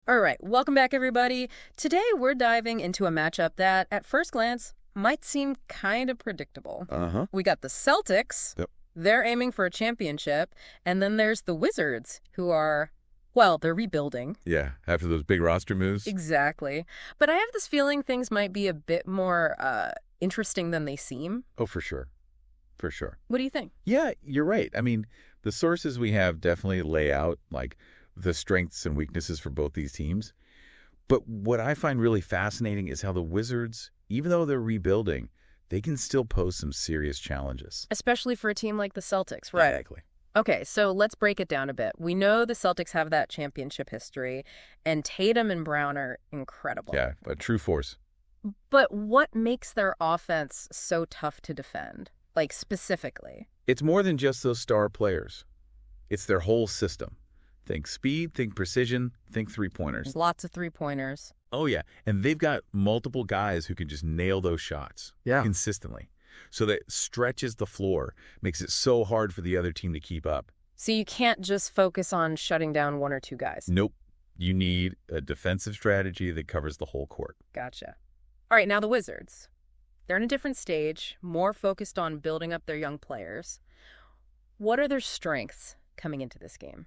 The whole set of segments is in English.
All right, welcome back, everybody. Today, we're diving into a matchup that, at first glance, might seem kind of predictable. We got the Celtics. Yep. They're aiming for a championship. And then there's the Wizards, who are, well, they're rebuilding. Yeah, after those big roster moves. Exactly. But I have this feeling things might be a bit more interesting than they seem. Oh, for sure. For sure. What do you think? Yeah, you're right. I mean, the sources we have definitely lay out, like, the strengths and weaknesses for both these teams. But what I find really fascinating is how the Wizards, even though they're rebuilding, they can still pose some serious challenges. Especially for a team like the Celtics, right? Exactly. Okay, so let's break it down a bit. We know the Celtics have that championship history, and Tatum and Brown are incredible. Yeah, a true force. But what makes their offense so tough to defend? Like, specifically? It's more than just those star players. It's their whole system. Think speed, think precision, think three-pointers. Lots of three-pointers. Oh, yeah. And they've got multiple guys who can just nail those shots consistently. So that stretches the floor, makes it so hard for the other team to keep up. So you can't just focus on shutting down one or two guys? Nope. You need a defensive strategy that covers the whole court. Gotcha. All right, now the Wizards. They're in a different stage, more focused on building up their young players. What are their strengths coming into this game?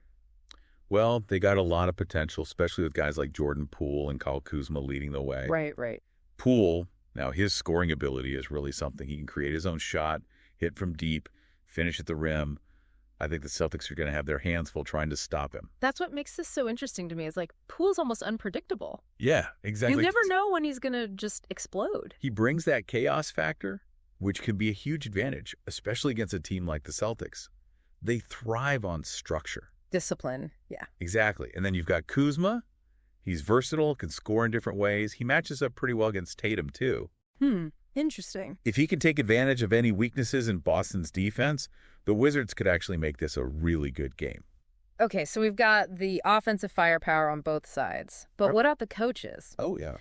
Well, they got a lot of potential, especially with guys like Jordan Poole and Kyle Kuzma leading the way. Right. Poole, now his scoring ability is really something. He can create his own shot, hit from deep, finish at the rim. I think the Celtics are going to have their hands full trying to stop him. That's what makes this so interesting to me, is like Poole's almost unpredictable. Yeah, exactly. You never know when he's going to just explode. He brings that chaos factor, which can be a huge advantage, especially against a team like the Celtics. They thrive on structure. Discipline, yeah. Exactly. And then you've got Kuzma. He's versatile, can score in different ways. He matches up pretty well against Tatum, too. Interesting. If he can take advantage of any weaknesses in Boston's defense, the Wizards could actually make this a really good game. Okay, so we've got the offensive firepower on both sides. But what about the coaches? Oh, yeah.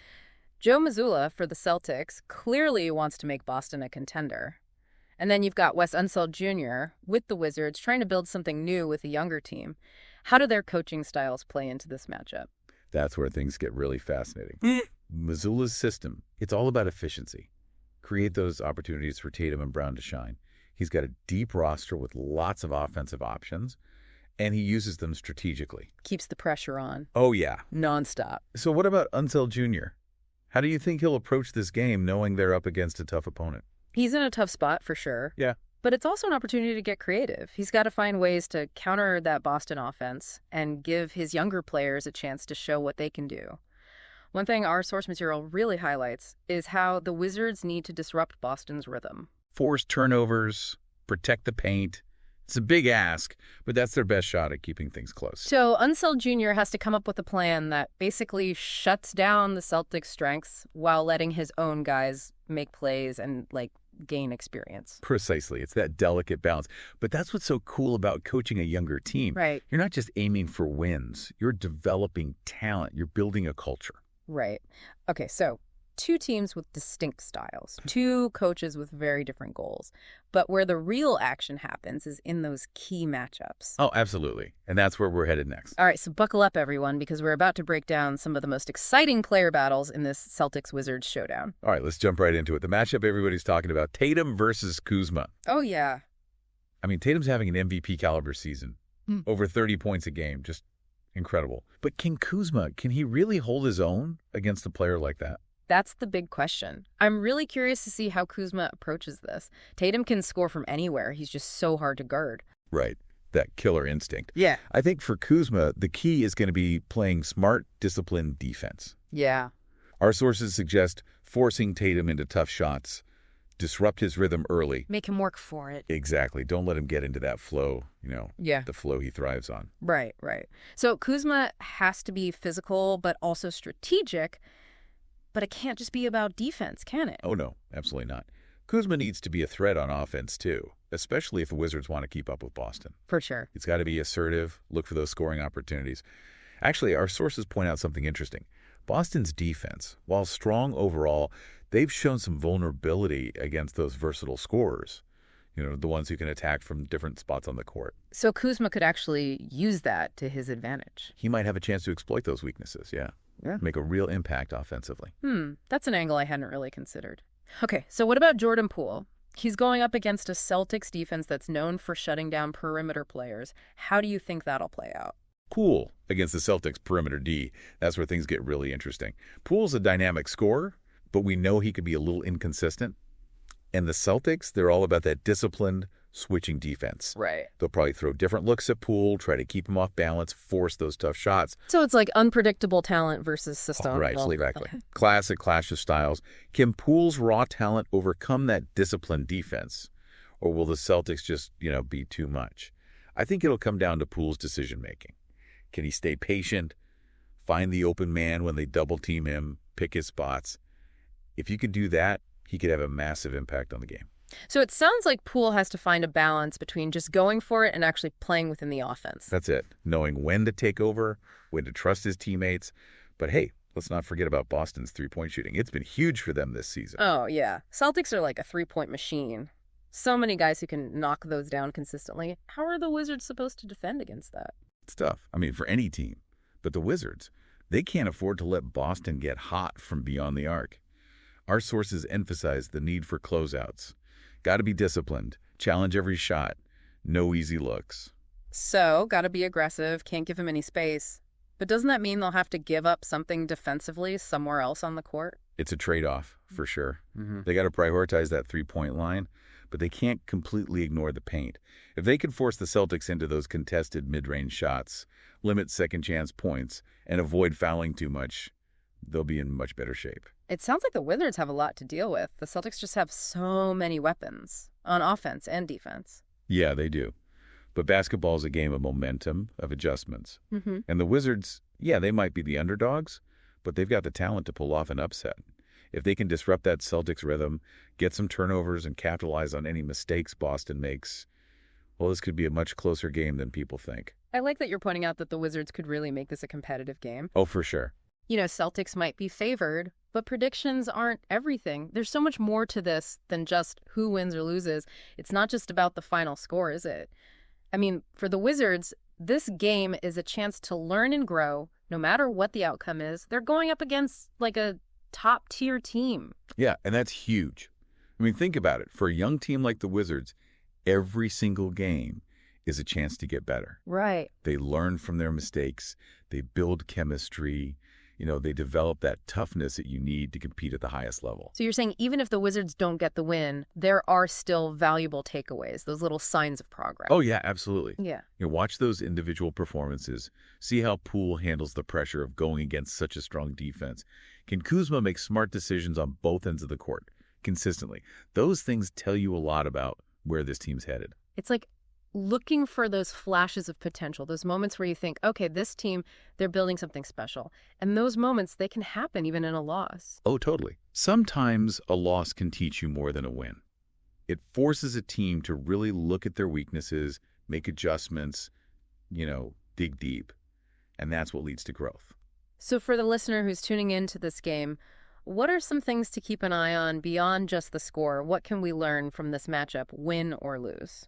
Joe Mazzulla for the Celtics clearly wants to make Boston a contender. And then you've got Wes Unseld Jr. with the Wizards trying to build something new with a younger team. How do their coaching styles play into this matchup? That's where things get really fascinating. Mazzulla's system, it's all about efficiency. Create those opportunities for Tatum and Brown to shine. He's got a deep roster with lots of offensive options, and he uses them strategically. Keeps the pressure on. Oh, yeah. Nonstop. So what about Unseld Jr.? How do you think he'll approach this game knowing they're up against a tough opponent? He's in a tough spot for sure. Yeah. But it's also an opportunity to get creative. He's got to find ways to counter that Boston offense and give his younger players a chance to show what they can do. One thing our source material really highlights is how the Wizards need to disrupt Boston's rhythm. Force turnovers, protect the paint. It's a big ask, but that's their best shot at keeping things close. So Unseld Jr. has to come up with a plan that basically shuts down the Celtics' strengths while letting his own guys make plays and, gain experience. Precisely. It's that delicate balance. But that's what's so cool about coaching a younger team. Right. You're not just aiming for wins. You're developing talent. You're building a culture. Right. Okay, so two teams with distinct styles, two coaches with very different goals. But where the real action happens is in those key matchups. Oh, absolutely. And that's where we're headed next. All right, so buckle up, everyone, because we're about to break down some of the most exciting player battles in this Celtics-Wizards showdown. All right, let's jump right into it. The matchup everybody's talking about, Tatum versus Kuzma. Oh, yeah. I mean, Tatum's having an MVP caliber season. Over 30 points a game. Just incredible. But can Kuzma, can he really hold his own against a player like that? That's the big question. I'm really curious to see how Kuzma approaches this. Tatum can score from anywhere. He's just so hard to guard. Right. That killer instinct. Yeah. I think for Kuzma, the key is going to be playing smart, disciplined defense. Yeah. Our sources suggest forcing Tatum into tough shots, disrupt his rhythm early. Make him work for it. Exactly. Don't let him get into that flow, Yeah. the flow he thrives on. Right. So Kuzma has to be physical, but also strategic. But it can't just be about defense, can it? Oh, no, absolutely not. Kuzma needs to be a threat on offense, too, especially if the Wizards want to keep up with Boston. For sure. It's got to be assertive, look for those scoring opportunities. Actually, our sources point out something interesting. Boston's defense, while strong overall, they've shown some vulnerability against those versatile scorers. the ones who can attack from different spots on the court. So Kuzma could actually use that to his advantage. He might have a chance to exploit those weaknesses, yeah. Make a real impact offensively. That's an angle I hadn't really considered. Okay, so what about Jordan Poole? He's going up against a Celtics defense that's known for shutting down perimeter players. How do you think that'll play out? Poole against the Celtics perimeter D. That's where things get really interesting. Poole's a dynamic scorer, but we know he could be a little inconsistent. And the Celtics, they're all about that disciplined switching defense. Right. They'll probably throw different looks at Poole, try to keep him off balance, force those tough shots. So it's like unpredictable talent versus system. Right, exactly. Classic clash of styles. Can Poole's raw talent overcome that disciplined defense? Or will the Celtics just, be too much? I think it'll come down to Poole's decision-making. Can he stay patient, find the open man when they double-team him, pick his spots? If you could do that, he could have a massive impact on the game. So it sounds like Poole has to find a balance between just going for it and actually playing within the offense. That's it. Knowing when to take over, when to trust his teammates. But hey, let's not forget about Boston's three-point shooting. It's been huge for them this season. Oh, yeah. Celtics are like a three-point machine. So many guys who can knock those down consistently. How are the Wizards supposed to defend against that? It's tough. For any team. But the Wizards, they can't afford to let Boston get hot from beyond the arc. Our sources emphasize the need for closeouts. Got to be disciplined. Challenge every shot. No easy looks. So, got to be aggressive. Can't give him any space. But doesn't that mean they'll have to give up something defensively somewhere else on the court? It's a trade-off, for sure. They got to prioritize that three-point line, but they can't completely ignore the paint. If they can force the Celtics into those contested mid-range shots, limit second-chance points, and avoid fouling too much, they'll be in much better shape. It sounds like the Wizards have a lot to deal with. The Celtics just have so many weapons on offense and defense. Yeah, they do. But basketball is a game of momentum, of adjustments. And the Wizards, they might be the underdogs, but they've got the talent to pull off an upset. If they can disrupt that Celtics rhythm, get some turnovers, and capitalize on any mistakes Boston makes, well, this could be a much closer game than people think. I like that you're pointing out that the Wizards could really make this a competitive game. Oh, for sure. Celtics might be favored, but predictions aren't everything. There's so much more to this than just who wins or loses. It's not just about the final score, is it? For the Wizards, this game is a chance to learn and grow, no matter what the outcome is. They're going up against, like, a top-tier team. Yeah, and that's huge. Think about it. For a young team like the Wizards, every single game is a chance to get better. Right. They learn from their mistakes. They build chemistry. They develop that toughness that you need to compete at the highest level. So you're saying even if the Wizards don't get the win, there are still valuable takeaways, those little signs of progress. Oh, yeah, absolutely. Yeah. Watch those individual performances. See how Poole handles the pressure of going against such a strong defense. Can Kuzma make smart decisions on both ends of the court consistently? Those things tell you a lot about where this team's headed. It's like looking for those flashes of potential, those moments where you think, okay, this team, they're building something special. And those moments, they can happen even in a loss. Oh, totally. Sometimes a loss can teach you more than a win. It forces a team to really look at their weaknesses, make adjustments, dig deep. And that's what leads to growth. So for the listener who's tuning into this game, what are some things to keep an eye on beyond just the score? What can we learn from this matchup, win or lose?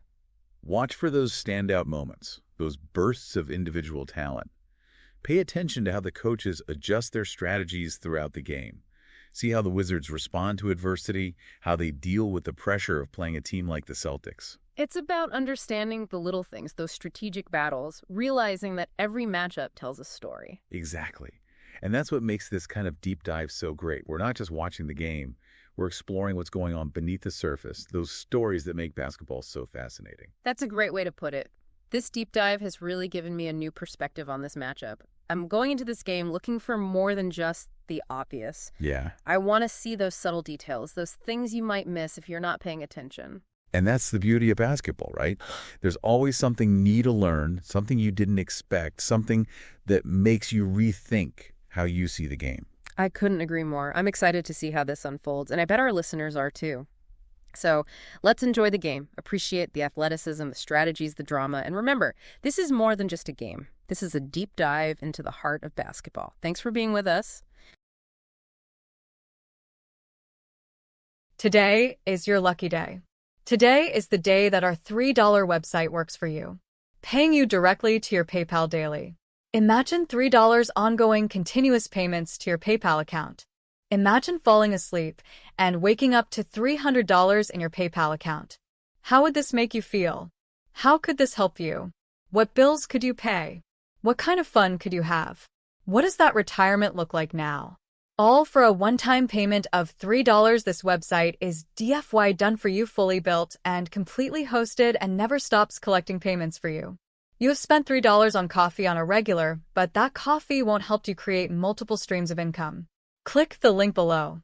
Watch for those standout moments, those bursts of individual talent. Pay attention to how the coaches adjust their strategies throughout the game. See how the Wizards respond to adversity, how they deal with the pressure of playing a team like the Celtics. It's about understanding the little things, those strategic battles, realizing that every matchup tells a story. Exactly. And that's what makes this kind of deep dive so great. We're not just watching the game. We're exploring what's going on beneath the surface, those stories that make basketball so fascinating. That's a great way to put it. This deep dive has really given me a new perspective on this matchup. I'm going into this game looking for more than just the obvious. Yeah. I want to see those subtle details, those things you might miss if you're not paying attention. And that's the beauty of basketball, right? There's always something new to learn, something you didn't expect, something that makes you rethink how you see the game. I couldn't agree more. I'm excited to see how this unfolds, and I bet our listeners are too. So let's enjoy the game, appreciate the athleticism, the strategies, the drama, and remember, this is more than just a game. This is a deep dive into the heart of basketball. Thanks for being with us. Today is your lucky day. Today is the day that our $3 website works for you, paying you directly to your PayPal daily. Imagine $3 ongoing continuous payments to your PayPal account. Imagine falling asleep and waking up to $300 in your PayPal account. How would this make you feel? How could this help you? What bills could you pay? What kind of fun could you have? What does that retirement look like now? All for a one-time payment of $3. This website is DFY done for you, fully built and completely hosted, and never stops collecting payments for you. You have spent $3 on coffee on a regular, but that coffee won't help you create multiple streams of income. Click the link below.